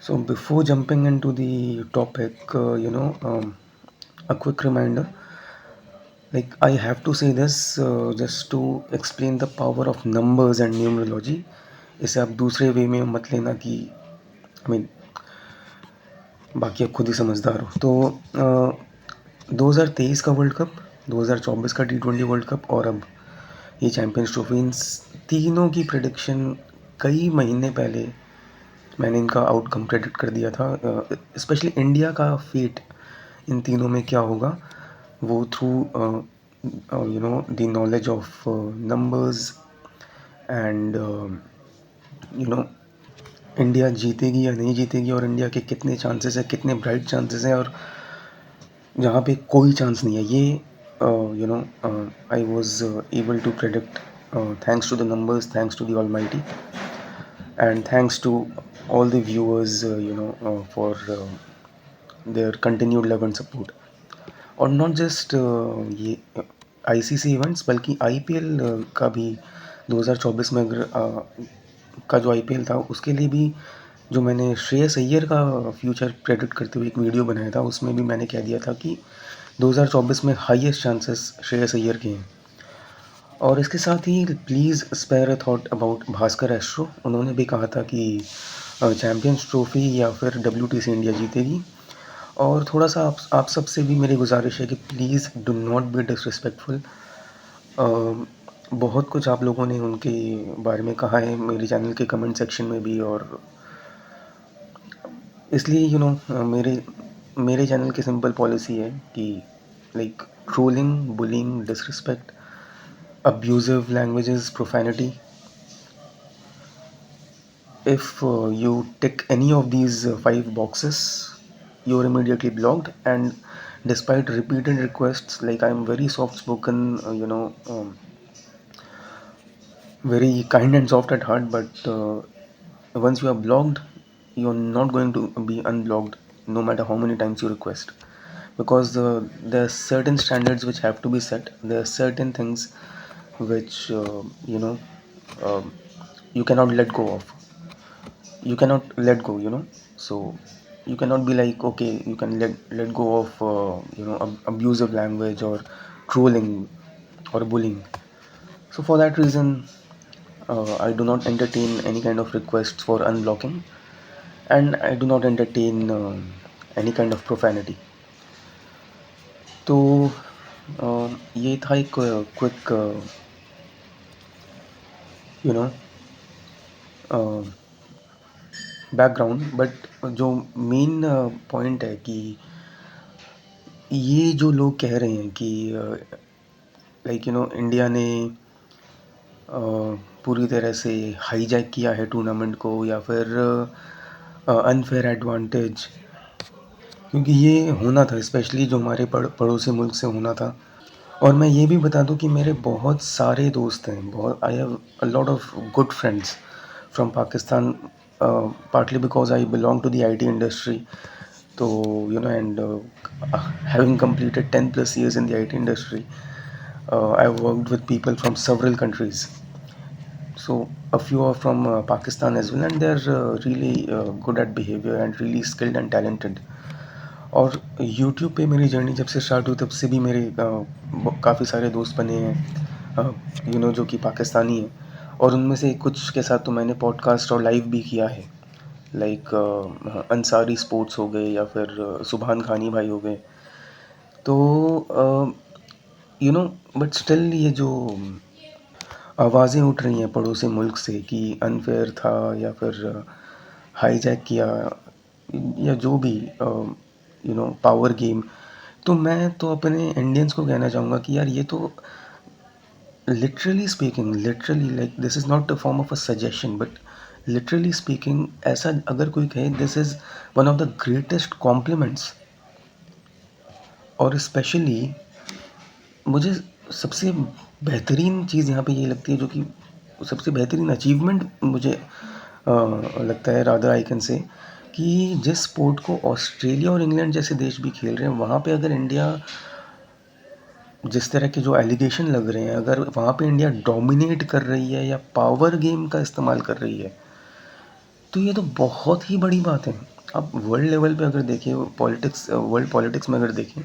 So before jumping into the topic, a quick reminder. Like I have to say this just to explain the power of numbers and numerology. इसे आप दूसरे वे में मत लेना कि I mean बाकी आप खुद ही समझदार हो। तो 2023 का वर्ल्ड कप, 2024 का T20 वर्ल्ड कप और अब ये चैम्पियंस ट्रॉफी, इन तीनों की प्रेडिक्शन कई महीने पहले मैंने इनका आउटकम प्रेडिक्ट कर दिया था। स्पेशली इंडिया का फेट इन तीनों में क्या होगा वो through the knowledge of numbers and you know India जीतेगी या नहीं जीतेगी और इंडिया के कितने चांसेस है, कितने ब्राइट चांसेस हैं और जहाँ पे कोई चांस नहीं है। ये I was able to predict thanks to the numbers, thanks to the almighty and thanks to all the viewers for their continued love and support. और नॉट जस्ट ये आईसीसी इवेंट्स बल्कि आईपीएल का भी 2024 में अगर का जो आईपीएल था उसके लिए भी जो मैंने श्रेयस अय्यर का फ्यूचर प्रेडिक्ट करते हुए एक वीडियो बनाया था उसमें भी मैंने कह दिया था कि 2024 में हाईएस्ट चांसेस श्रेयस अय्यर के हैं। और इसके साथ ही please spare a thought about Bhaskar astro. उन्होंने भी कहा था कि चैम्पियंस ट्रॉफी या फिर WTC इंडिया जीतेगी। और थोड़ा सा आप सबसे भी मेरी गुजारिश है कि please do not be disrespectful. बहुत कुछ आप लोगों ने उनके बारे में कहा है मेरे चैनल के कमेंट सेक्शन में भी, और इसलिए मेरे चैनल की सिंपल पॉलिसी है कि like trolling, bullying, disrespect, abusive languages, profanity. If you tick any of these 5 boxes, you're immediately blocked. And despite repeated requests, like I'm very soft spoken, very kind and soft at heart, but once you are blocked, you're not going to be unblocked no matter how many times you request, because there are certain standards which have to be set. There are certain things which um you cannot let go of. You cannot let go, so you cannot be like, okay, you can let go of abusive language or trolling or bullying. So for that reason, I do not entertain any kind of requests for unblocking, and I do not entertain any kind of profanity. तो ये था एक quick background. But जो main point है कि ये जो लोग कह रहे हैं कि इंडिया ने पूरी तरह से हाईजैक किया है टूर्नामेंट को या फिर अनफेयर एडवांटेज, क्योंकि ये होना था, स्पेशली जो हमारे पड़ोसी मुल्क से होना था। और मैं ये भी बता दूं कि मेरे बहुत सारे दोस्त हैं, बहुत I have a lot of good friends from Pakistan, partly because I belong to the IT industry. So and having completed 10 plus years in the IT industry, I've worked with people from several countries. So a few are from Pakistan as well, and they're really good at behavior and really skilled and talented. और YouTube पे मेरी journey जब से start हुई तब से भी मेरे काफ़ी सारे दोस्त बने हैं जो कि पाकिस्तानी हैं, और उनमें से कुछ के साथ तो मैंने पॉडकास्ट और लाइव भी किया है। लाइक अंसारी स्पोर्ट्स हो गए या फिर सुभान खानी भाई हो गए। तो बट स्टिल ये जो आवाज़ें उठ रही हैं पड़ोसी मुल्क से कि अनफेयर था या फिर हाईजैक किया या जो भी पावर गेम, तो मैं तो अपने इंडियंस को कहना चाहूँगा कि यार ये तो literally speaking, literally like this is not a form of a suggestion, but literally speaking ऐसा अगर कोई कहे, this is one of the greatest compliments. और स्पेशली मुझे सबसे बेहतरीन चीज़ यहाँ पे ये लगती है, जो कि सबसे बेहतरीन अचीवमेंट मुझे लगता है, रादर आई कैन से, कि जिस स्पोर्ट को ऑस्ट्रेलिया और इंग्लैंड जैसे देश भी खेल रहे हैं, वहाँ पे अगर इंडिया, जिस तरह के जो एलिगेशन लग रहे हैं, अगर वहाँ पे इंडिया डोमिनेट कर रही है या पावर गेम का इस्तेमाल कर रही है, तो ये तो बहुत ही बड़ी बात है। आप वर्ल्ड लेवल पे अगर देखें, पॉलिटिक्स, वर्ल्ड पॉलिटिक्स में अगर देखें,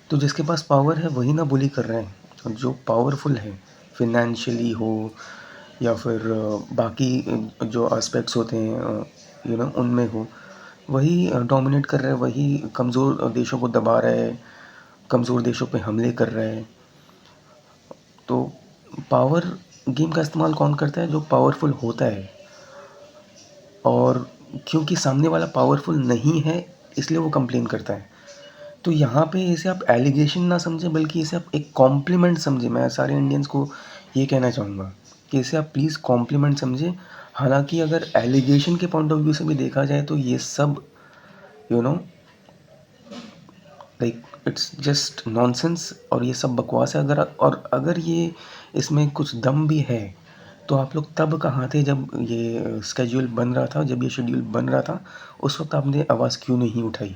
तो जिसके पास पावर है वही ना बुली कर रहे हैं। जो पावरफुल है, फिनेंशियली हो या फिर बाकी जो एस्पेक्ट्स होते हैं उनमें हो, वही डोमिनेट कर रहे हैं, वही कमज़ोर देशों को दबा रहे हैं, कमज़ोर देशों पे हमले कर रहे हैं। तो पावर गेम का इस्तेमाल कौन करता है? जो पावरफुल होता है, और क्योंकि सामने वाला पावरफुल नहीं है इसलिए वो कंप्लेन करता है। तो यहाँ पे इसे आप एलिगेशन ना समझें, बल्कि इसे आप एक कॉम्प्लीमेंट समझें। मैं सारे इंडियंस को ये कहना चाहूँगा कि इसे आप प्लीज़ कॉम्प्लीमेंट समझें। हालांकि अगर एलिगेशन के पॉइंट ऑफ व्यू से भी देखा जाए तो ये सब you know like it's just nonsense, और ये सब बकवास है। अगर ये इसमें कुछ दम भी है तो आप लोग तब कहाँ थे जब ये स्केड्यूल बन रहा था, जब ये शेड्यूल बन रहा था? उस वक्त आपने आवाज़ क्यों नहीं उठाई?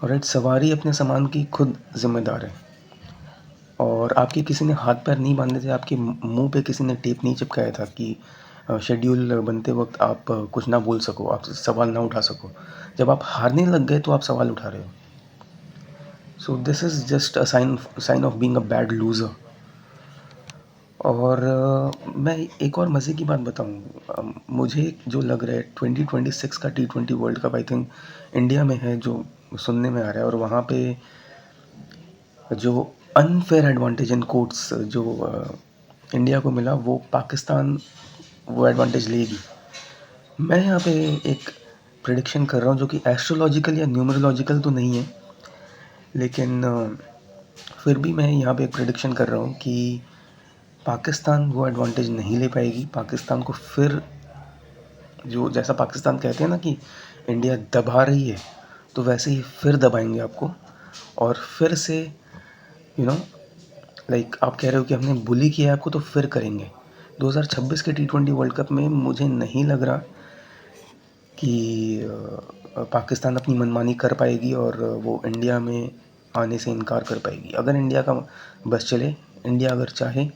राइट, सवारी अपने सामान की खुद जिम्मेदार है। और आपके किसी ने हाथ पैर नहीं बांधे थे, आपके मुंह पे किसी ने टेप नहीं चिपकाया था कि शेड्यूल बनते वक्त आप कुछ ना बोल सको, आप सवाल ना उठा सको। जब आप हारने लग गए तो आप सवाल उठा रहे हो। So this is just a sign of being a bad loser. और मैं एक और मज़े की बात बताऊं, मुझे जो लग रहा है 2026 का T20 world cup I think India में है, जो सुनने में आ रहा है। और वहाँ पे जो अनफेयर एडवांटेज इन कोर्ट्स जो इंडिया को मिला, वो पाकिस्तान वो एडवांटेज लेगी। मैं यहाँ पे एक प्रिडिक्शन कर रहा हूँ जो कि एस्ट्रोलॉजिकल या न्यूमरोलॉजिकल तो नहीं है, लेकिन फिर भी मैं यहाँ पे एक प्रिडिक्शन कर रहा हूँ कि पाकिस्तान वो एडवांटेज नहीं ले पाएगी। पाकिस्तान को फिर, जो जैसा पाकिस्तान कहते हैं ना कि इंडिया दबा रही है, तो वैसे ही फिर दबाएंगे आपको। और फिर से यू नो लाइक आप कह रहे हो कि हमने बुली किया आपको, तो फिर करेंगे। 2026 के T20 वर्ल्ड कप में मुझे नहीं लग रहा कि पाकिस्तान अपनी मनमानी कर पाएगी और वो इंडिया में आने से इनकार कर पाएगी। अगर इंडिया का बस चले, इंडिया अगर चाहे,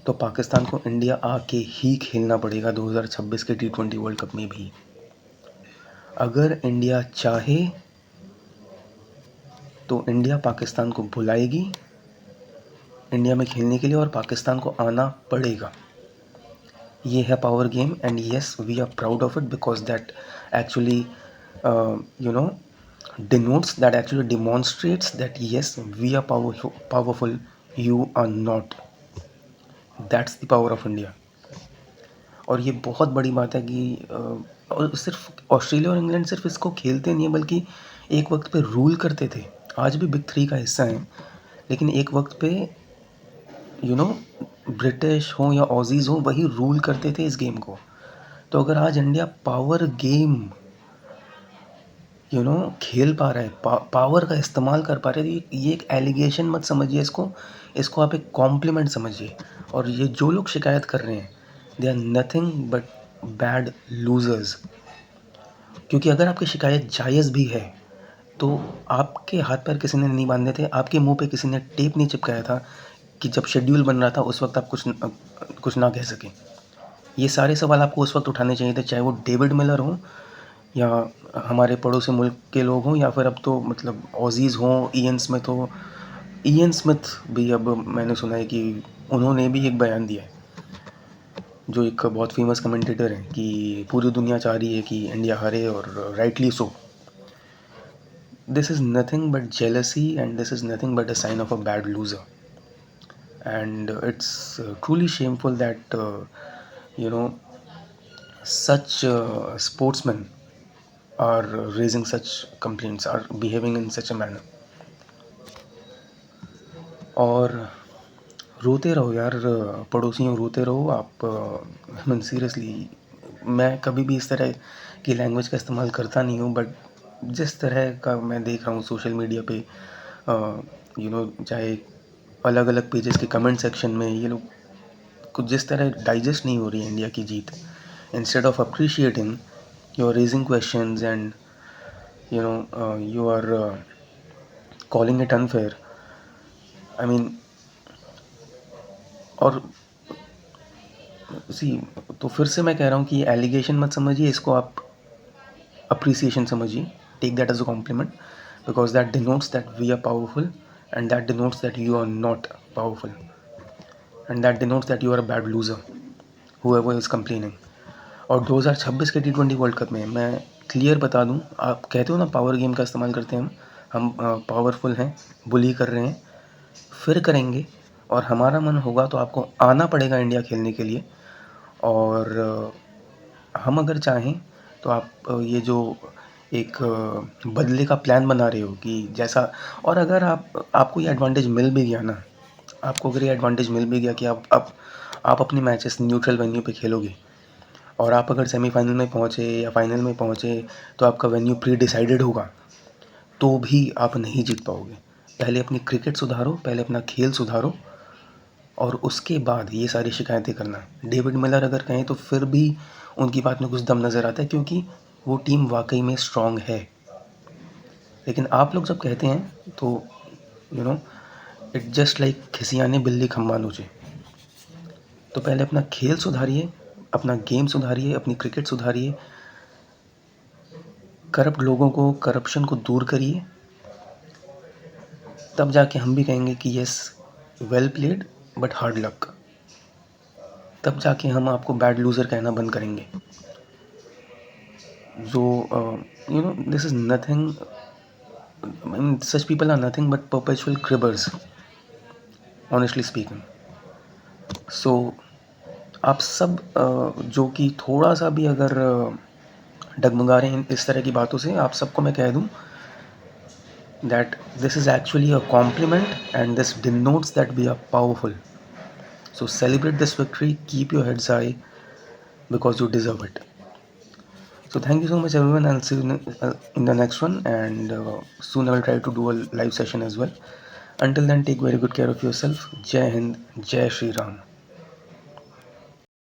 तो पाकिस्तान को इंडिया आके ही खेलना पड़ेगा 2026 के T20 वर्ल्ड कप में भी। अगर इंडिया चाहे तो इंडिया पाकिस्तान को बुलाएगी इंडिया में खेलने के लिए, और पाकिस्तान को आना पड़ेगा। ये है power game, and yes we are proud of it, because that actually denotes, that actually demonstrates that yes we are powerful, you are not. That's the power of India. और ये बहुत बड़ी बात है कि और सिर्फ ऑस्ट्रेलिया और इंग्लैंड सिर्फ इसको खेलते नहीं है, बल्कि एक वक्त पे रूल करते थे। आज भी बिग थ्री का हिस्सा हैं, लेकिन एक वक्त पे ब्रिटिश हो या ऑजीज़ हो, वही रूल करते थे इस गेम को। तो अगर आज इंडिया पावर गेम खेल पा रहा है, पावर का इस्तेमाल कर पा रहे हैं, तो ये एक एलिगेशन मत समझिए इसको आप एक कॉम्प्लीमेंट समझिए। और ये जो लोग शिकायत कर रहे हैं, they are nothing but bad losers. क्योंकि अगर आपकी शिकायत जायज़ भी है, तो आपके हाथ पैर किसी ने नहीं बांधे थे, आपके मुंह पे किसी ने टेप नहीं चिपकाया था कि जब शेड्यूल बन रहा था उस वक्त आप कुछ ना कह सकें। ये सारे सवाल आपको उस वक्त उठाने चाहिए थे, चाहे वो डेविड मिलर हो या हमारे पड़ोसी मुल्क के लोग हों, या फिर अब तो मतलब ऑजीज़ हों, ईएन स्मिथ हो। ईएन स्मिथ भी, अब मैंने सुना है कि उन्होंने भी एक बयान दिया है, जो एक बहुत फेमस कमेंटेटर हैं, कि पूरी दुनिया चाह रही है कि इंडिया हारे, और rightly so. This is nothing but jealousy, and this is nothing but a sign of a bad loser. And it's truly shameful that such sportsmen are raising such complaints, are behaving in such a manner. और रोते रहो यार, पड़ोसियों, रोते रहो आप। I mean seriously, मैं कभी भी इस तरह की लैंग्वेज का इस्तेमाल करता नहीं हूँ, बट जिस तरह का मैं देख रहा हूँ सोशल मीडिया पे, चाहे अलग अलग पेजेस के कमेंट सेक्शन में, ये लोग कुछ जिस तरह डाइजेस्ट नहीं हो रही है इंडिया की जीत, instead of appreciating, you are raising questions, and you are calling it unfair. I mean, और सी, तो फिर से मैं कह रहा हूँ कि एलिगेशन मत समझिए, इसको आप appreciation समझिए, take that as a compliment, because that denotes that we are powerful, and that denotes that you are not powerful, and that denotes that you are a bad loser, whoever is complaining. और 2026 के T20 world cup में मैं clear बता दूं, आप कहते हो ना पावर गेम का इस्तेमाल करते हैं हम पावरफुल हैं, बुली कर रहे हैं, फिर करेंगे, और हमारा मन होगा तो आपको आना पड़ेगा इंडिया खेलने के लिए। और हम अगर चाहें तो आप ये जो एक बदले का प्लान बना रहे हो कि जैसा, और अगर आपको ये एडवांटेज मिल भी गया ना, आपको अगर ये एडवांटेज मिल भी गया कि आप अपनी मैचेस न्यूट्रल वेन्यू पे खेलोगे, और आप अगर सेमीफाइनल में पहुँचे या फाइनल में पहुँचे तो आपका वेन्यू प्री डिसाइडेड होगा, तो भी आप नहीं जीत पाओगे। पहले अपनी क्रिकेट सुधारो, पहले अपना खेल सुधारो, और उसके बाद ये सारी शिकायतें करना। डेविड मिलर अगर कहें तो फिर भी उनकी बात में कुछ दम नज़र आता है, क्योंकि वो टीम वाकई में स्ट्रांग है। लेकिन आप लोग जब कहते हैं तो you know it just like खिसियाने बिल्ली खम्बा नोचे। तो पहले अपना खेल सुधारिए, अपना गेम सुधारिए, अपनी क्रिकेट सुधारिए, करप्ट लोगों को, करप्शन को दूर करिए, तब जाके हम भी कहेंगे कि yes, well played but hard luck. तब जाके हम आपको बैड लूज़र कहना बंद करेंगे। जो this is nothing, such people are nothing but perpetual cribbers, honestly speaking. So आप सब जो कि थोड़ा सा भी अगर डगमगा रहे हैं इस तरह की बातों से, आप सबको मैं कह दूं that this is actually a compliment, and this denotes that we are powerful. So celebrate this victory, keep your heads high, because you deserve it. So thank you so much everyone, I'll see you in the next one, and soon I will try to do a live session as well. Until then, take very good care of yourself. Jai Hind, Jai Shri Ram.